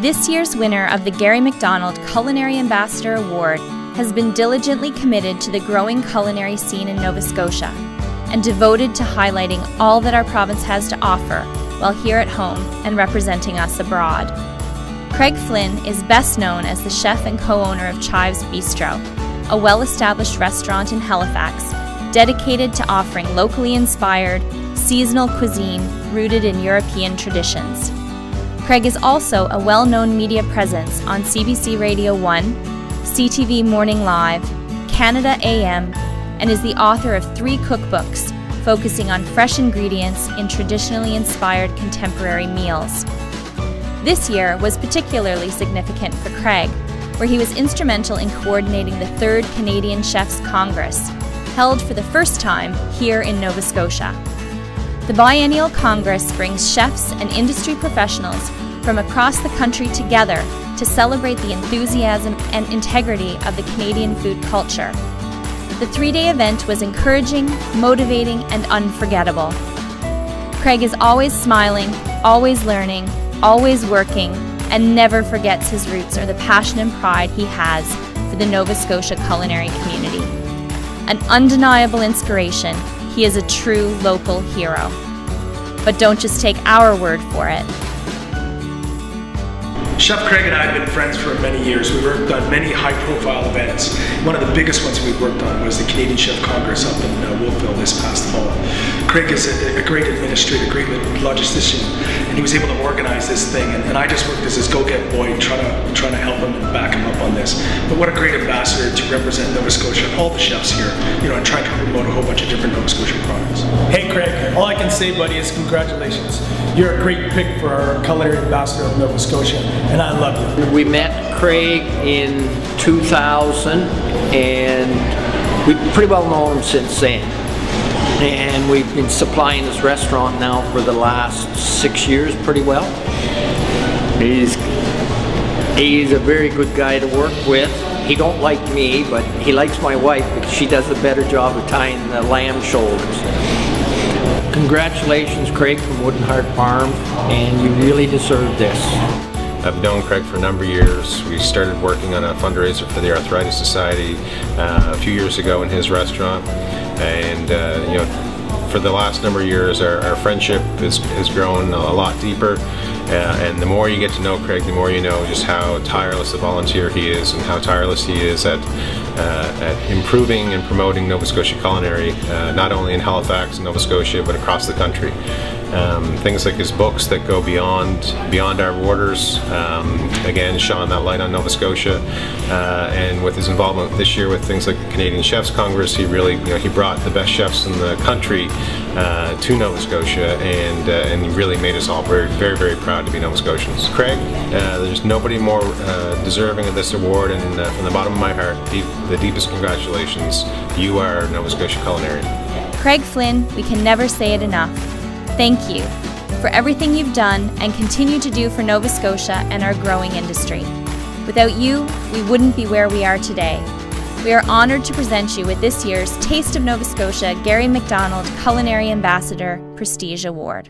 This year's winner of the Gary MacDonald Culinary Ambassador Award has been diligently committed to the growing culinary scene in Nova Scotia and devoted to highlighting all that our province has to offer while here at home and representing us abroad. Craig Flinn is best known as the chef and co-owner of Chives Bistro, a well-established restaurant in Halifax dedicated to offering locally inspired, seasonal cuisine rooted in European traditions. Craig is also a well-known media presence on CBC Radio 1, CTV Morning Live, Canada AM, and is the author of 3 cookbooks focusing on fresh ingredients in traditionally inspired contemporary meals. This year was particularly significant for Craig, where he was instrumental in coordinating the 3rd Canadian Chefs Congress, held for the first time here in Nova Scotia. The biennial Congress brings chefs and industry professionals from across the country together to celebrate the enthusiasm and integrity of the Canadian food culture. The 3-day event was encouraging, motivating, and unforgettable. Craig is always smiling, always learning, always working, and never forgets his roots or the passion and pride he has for the Nova Scotia culinary community. An undeniable inspiration, he is a true local hero. But don't just take our word for it. Chef Craig and I have been friends for many years. We worked on many high-profile events. One of the biggest ones we worked on was the Canadian Chef Congress up in Wolfville this past fall. Craig is a great administrator, a great logistician, and he was able to organize this thing. And I just worked as his go-get boy, trying to help him and back him up on this. But what a great ambassador to represent Nova Scotia and all the chefs here, and trying to promote a whole bunch of different Nova Scotian products. Hey Craig, all I can say, buddy, is congratulations. You're a great pick for our culinary ambassador of Nova Scotia, and I love you. We met Craig in 2000, and we've pretty well known him since then. And we've been supplying this restaurant now for the last 6 years pretty well. He's a very good guy to work with. He don't like me, but he likes my wife because she does a better job of tying the lamb shoulders. Congratulations, Craig, from Wooden Heart Farm, and you really deserve this. I've known Craig for a number of years. We started working on a fundraiser for the Arthritis Society a few years ago in his restaurant, and for the last number of years our friendship has grown a lot deeper, and the more you get to know Craig, the more you know just how tireless a volunteer he is and how tireless he is at improving and promoting Nova Scotia culinary, not only in Halifax and Nova Scotia but across the country. Things like his books that go beyond our borders, again shine that light on Nova Scotia, and with his involvement this year with things like the Canadian Chefs Congress, he really he brought the best chefs in the country to Nova Scotia, and he really made us all very, very, very proud to be Nova Scotians. Craig, there's nobody more deserving of this award, and from the bottom of my heart, the deepest congratulations. You are Nova Scotia Culinary. Craig Flinn, we can never say it enough. Thank you for everything you've done and continue to do for Nova Scotia and our growing industry. Without you, we wouldn't be where we are today. We are honored to present you with this year's Taste of Nova Scotia Gary MacDonald Culinary Ambassador Prestige Award.